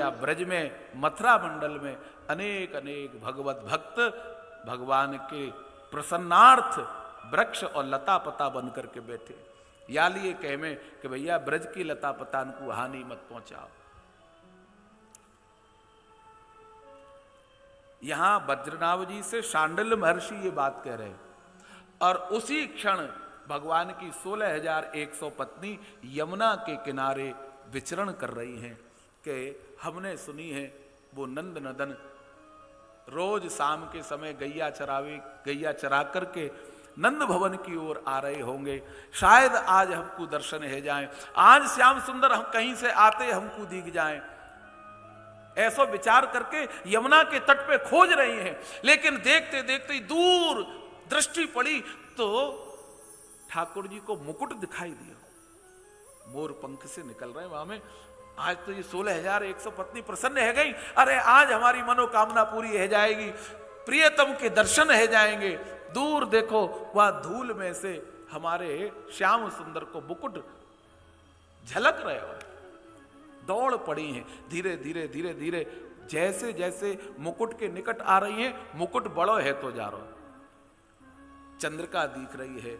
भैया ब्रज में मथुरा मंडल में अनेक अनेक भगवत भक्त भगवान के प्रसन्नार्थ वृक्ष और लता पता बन करके बैठे। या लिए कह में कि भैया ब्रज की लता पतान को हानि मत पहुंचाओ। यहां वज्रनाभ जी से शांडिल्य महर्षि ये बात कह रहे हैं, और उसी क्षण भगवान की 16,100 पत्नी यमुना के किनारे विचरण कर रही हैं कि हमने सुनी है वो नंद नदन रोज शाम के समय गैया चरा करके नंद भवन की ओर आ रहे होंगे, शायद आज हमको दर्शन है जाएं, आज श्याम सुंदर हम कहीं से आते हमको दिख जाएं। ऐसा विचार करके यमुना के तट पे खोज रही हैं, लेकिन देखते देखते दूर दृष्टि पड़ी तो ठाकुर जी को मुकुट दिखाई दिया, मोर पंख से निकल रहे वहां में। आज तो ये 16,100 पत्नी प्रसन्न है गई, अरे आज हमारी मनोकामना पूरी है जाएगी, प्रियतम के दर्शन है जाएंगे। दूर देखो वह धूल में से हमारे श्याम सुंदर को मुकुट झलक रहे हो, दौड़ पड़ी हैं धीरे धीरे धीरे धीरे। जैसे जैसे मुकुट के निकट आ रही हैं, मुकुट बड़ो है तो जा रहा, चंद्रिका दिख रही है।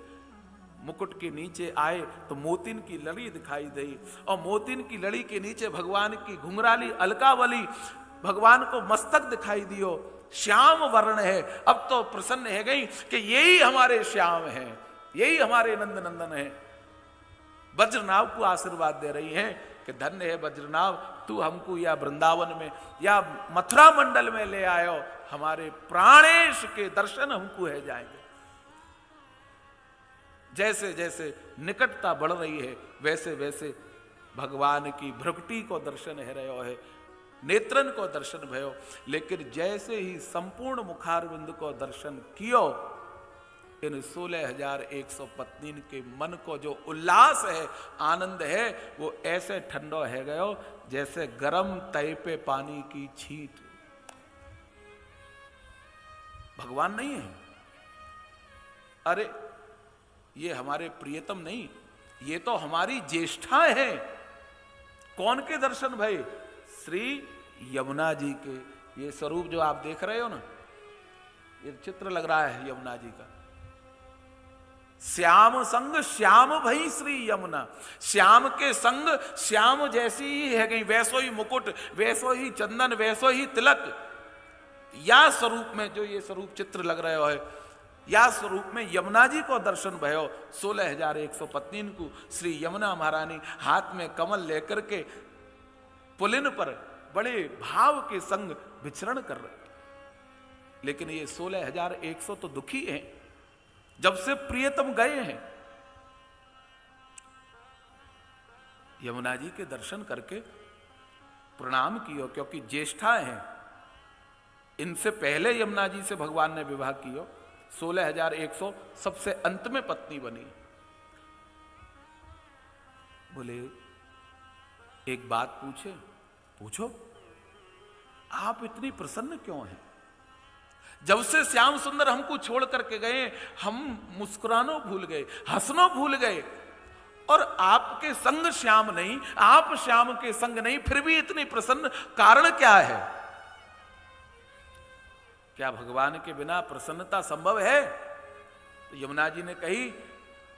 मुकुट के नीचे आए तो मोतिन की लड़ी दिखाई दी, और मोतिन की लड़ी के नीचे भगवान की घुंघराली अलकावली, भगवान को मस्तक दिखाई दियो, श्याम वर्ण है। अब तो प्रसन्न है गई कि यही हमारे श्याम हैं, यही हमारे नंद नंदन है। वज्रनाभ को आशीर्वाद दे रही हैं कि धन्य है वज्रनाभ, तू हमको या वृंदावन में या मथुरा मंडल में ले आयो, हमारे प्राणेश के दर्शन हमको है जाएंगे। जैसे जैसे निकटता बढ़ रही है वैसे वैसे भगवान की भ्रुकुटी को दर्शन है रहो है, नेत्रन को दर्शन भयो। लेकिन जैसे ही संपूर्ण मुखारविंद को दर्शन कियो, इन 16,100 पत्नी के मन को जो उल्लास है, आनंद है, वो ऐसे ठंडो है गयो जैसे गरम तय पे पानी की छींट। भगवान नहीं है, अरे ये हमारे प्रियतम नहीं, ये तो हमारी ज्येष्ठा है। कौन के दर्शन भाई? श्री यमुना जी के। ये स्वरूप जो आप देख रहे हो ना, ये चित्र लग रहा है यमुना जी का। श्याम संग श्याम भई श्री यमुना, श्याम के संग श्याम जैसी ही है गई, वैसो ही मुकुट, वैसो ही चंदन, वैसो ही तिलक। या स्वरूप में जो ये स्वरूप चित्र लग रहे हो है, या स्वरूप में यमुना जी को दर्शन भयो। 16,100 पत्नी को श्री यमुना महारानी हाथ में कमल लेकर के पुलिन पर बड़े भाव के संग विचरण कर रहे। लेकिन ये 16,100 तो दुखी हैं, जब से प्रियतम गए हैं। यमुना जी के दर्शन करके प्रणाम कियो, क्योंकि ज्येष्ठा हैं, इनसे पहले यमुना जी से भगवान ने विवाह किया। 16,100 सबसे अंत में पत्नी बनी। बोले एक बात पूछे? पूछो। आप इतनी प्रसन्न क्यों हैं? जब से श्याम सुंदर हमको छोड़ करके गए, हम मुस्कुरानो भूल गए, हंसनो भूल गए, और आपके संग श्याम नहीं, आप श्याम के संग नहीं, फिर भी इतनी प्रसन्न, कारण क्या है? क्या भगवान के बिना प्रसन्नता संभव है? तो यमुना जी ने कही,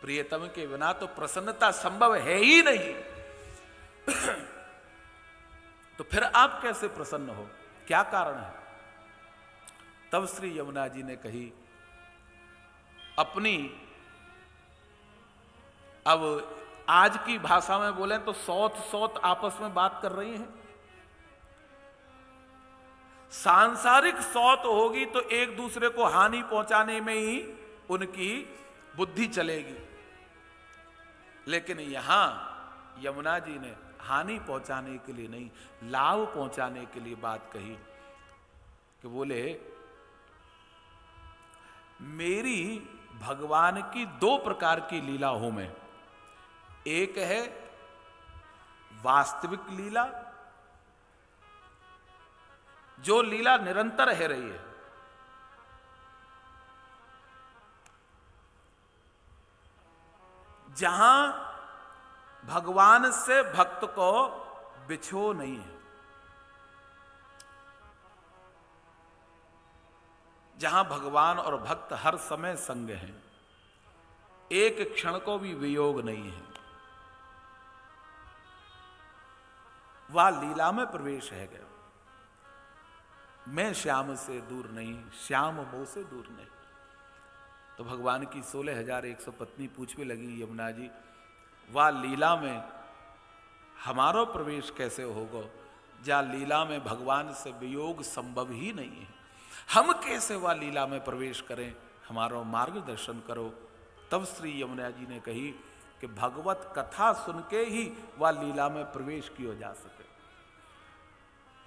प्रियतम के बिना तो प्रसन्नता संभव है ही नहीं। तो फिर आप कैसे प्रसन्न हो? क्या कारण है? तब श्री यमुना जी ने कही, अपनी, अब आज की भाषा में बोले तो सौत आपस में बात कर रही हैं। सांसारिक सौत होगी तो एक दूसरे को हानि पहुंचाने में ही उनकी बुद्धि चलेगी, लेकिन यहां यमुना जी ने हानि पहुंचाने के लिए नहीं, लाभ पहुंचाने के लिए बात कही कि बोले मेरी भगवान की 2 प्रकार की लीला हूं मैं। एक है वास्तविक लीला, जो लीला निरंतर है रही है, जहां भगवान से भक्त को बिछो नहीं है। जहां भगवान और भक्त हर समय संग हैं, एक क्षण को भी वियोग नहीं है, वह लीला में प्रवेश है गया। मैं श्याम से दूर नहीं, श्याम मोह से दूर नहीं। तो भगवान की 16,100 पत्नी पूछने लगी, यमुना जी वह लीला में हमारो प्रवेश कैसे होगा, जा लीला में भगवान से वियोग संभव ही नहीं है, हम कैसे वह लीला में प्रवेश करें, हमारो मार्गदर्शन करो। तब श्री यमुना जी ने कही कि भगवत कथा सुन के ही वह लीला में प्रवेश किया जा सके।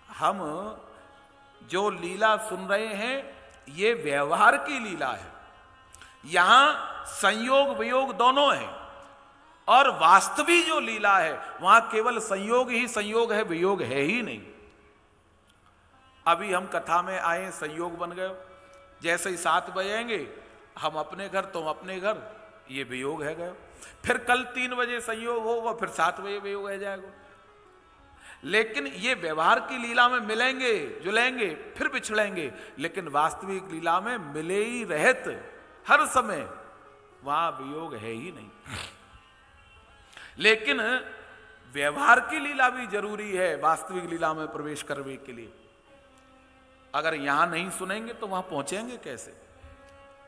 हम जो लीला सुन रहे हैं ये व्यवहार की लीला है, यहां संयोग वियोग दोनों है, और वास्तविक जो लीला है वहां केवल संयोग ही संयोग है, वियोग है ही नहीं। अभी हम कथा में आए, संयोग बन गए, जैसे ही 7 बजेंगे हम अपने घर तुम अपने घर, ये वियोग है गए। फिर कल 3 बजे संयोग होगा, फिर 7 बजे वियोग है जाएगा। लेकिन ये व्यवहार की लीला में मिलेंगे जुलेंगे फिर बिछड़ेंगे, लेकिन वास्तविक लीला में मिले ही रहत हर समय, वहां वियोग है ही नहीं। लेकिन व्यवहार की लीला भी जरूरी है वास्तविक लीला में प्रवेश करने के लिए। अगर यहां नहीं सुनेंगे तो वहां पहुंचेंगे कैसे।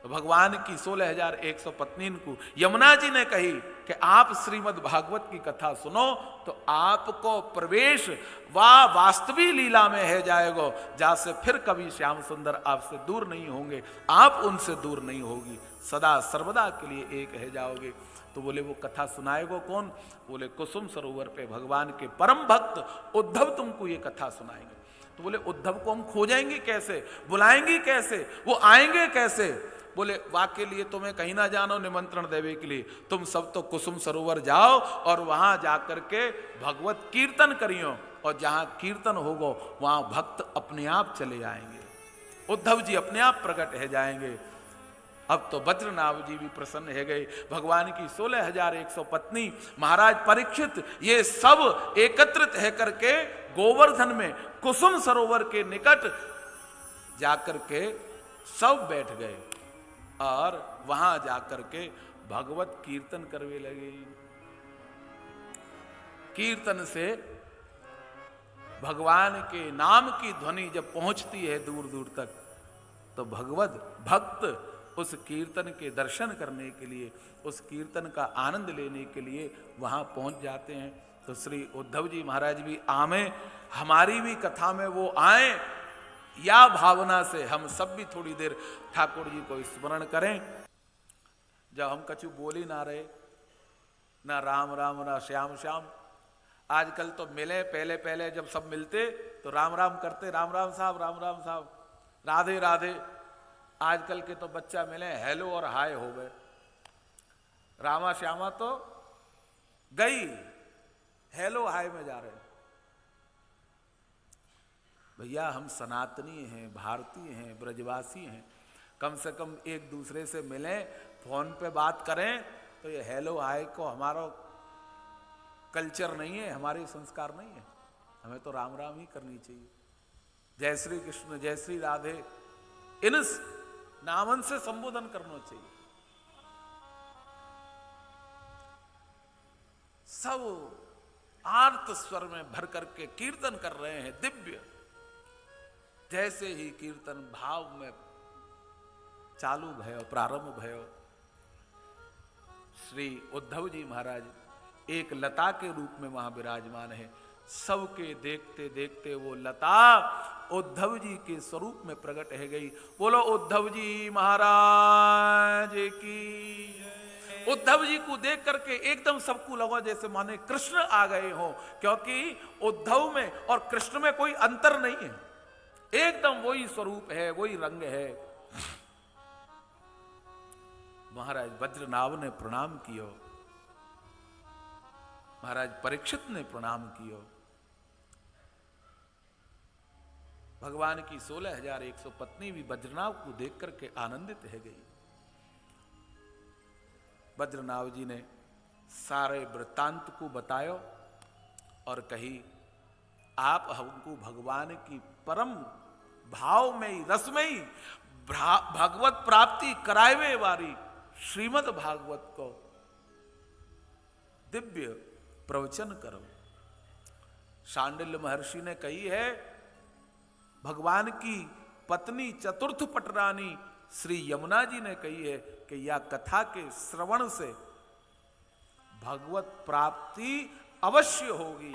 तो भगवान की 16,100 पत्नी को यमुना जी ने कही कि आप श्रीमद् भागवत की कथा सुनो तो आपको प्रवेश वास्तविक लीला में है जाएगा, जैसे फिर कभी श्याम सुंदर आपसे दूर नहीं होंगे, आप उनसे दूर नहीं होगी, सदा सर्वदा के लिए एक है जाओगे। तो बोले वो कथा सुनाएगो कौन, बोले कुसुम सरोवर पे भगवान के परम भक्त उद्धव तुमको ये कथा सुनाएंगे। तो बोले उद्धव को हम खोजेंगे कैसे, बुलाएंगे कैसे, वो आएंगे कैसे। बोले वाके लिए तुम्हें कहीं ना जानो निमंत्रण देवे के लिए, तुम सब तो कुसुम सरोवर जाओ और वहां जाकर के भगवत कीर्तन करियो, और जहां कीर्तन होगो वहां भक्त अपने आप चले आएंगे, उद्धव जी अपने आप प्रकट है जाएंगे। अब तो बद्रनाभ जी भी प्रसन्न है गए। भगवान की 16,100 पत्नी, महाराज परीक्षित, ये सब एकत्रित है करके गोवर्धन में कुसुम सरोवर के निकट जाकर के सब बैठ गए और वहां जाकर के भगवत कीर्तन करने लगे। कीर्तन से भगवान के नाम की ध्वनि जब पहुंचती है दूर दूर तक, तो भगवत भक्त उस कीर्तन के दर्शन करने के लिए, उस कीर्तन का आनंद लेने के लिए वहां पहुंच जाते हैं। तो श्री उद्धव जी महाराज भी आमे, हमारी भी कथा में वो आए, या भावना से हम सब भी थोड़ी देर ठाकुर जी को स्मरण करें। जब हम कछु बोल ही ना रहे, ना राम राम ना श्याम श्याम। आजकल तो मिले, पहले पहले जब सब मिलते तो राम राम करते, राम राम साहब, राम राम साहब, राधे राधे। आजकल के तो बच्चा मिले हेलो और हाय हो गए, रामा श्यामा तो गई, हेलो हाय में जा रहे हैं। भैया हम सनातनी हैं, भारतीय हैं, ब्रजवासी हैं, कम से कम एक दूसरे से मिलें, फोन पे बात करें, तो ये हेलो हाय को हमारा कल्चर नहीं है, हमारे संस्कार नहीं है। हमें तो राम राम ही करनी चाहिए, जय श्री कृष्ण, जय श्री राधे, इन नामन से संबोधन करना चाहिए। सब आर्त स्वर में भर करके कीर्तन कर रहे हैं दिव्य। जैसे ही कीर्तन भाव में चालू भयो, प्रारंभ भयो, श्री उद्धव जी महाराज एक लता के रूप में वहां विराजमान है। सबके देखते देखते वो लता उद्धव जी के स्वरूप में प्रकट है गई। बोलो उद्धव जी महाराज की। उद्धव जी को देख करके एकदम सबको लगा जैसे माने कृष्ण आ गए हो, क्योंकि उद्धव में और कृष्ण में कोई अंतर नहीं है, एकदम वही स्वरूप है, वही रंग है। महाराज बद्रनाभ ने प्रणाम कियो, महाराज परीक्षित ने प्रणाम कियो। भगवान की 16,100 पत्नी भी बद्रनाभ को देख करके आनंदित है गई। बद्रनाभ जी ने सारे वृत्तांत को बतायो और कही आप हमको भगवान की परम भाव में ही, रस में ही भगवत प्राप्ति करावे वाली श्रीमद् भागवत को दिव्य प्रवचन करो। शांडिल्य महर्षि ने कही है, भगवान की पत्नी चतुर्थ पटरानी श्री यमुना जी ने कही है कि यह कथा के श्रवण से भगवत प्राप्ति अवश्य होगी।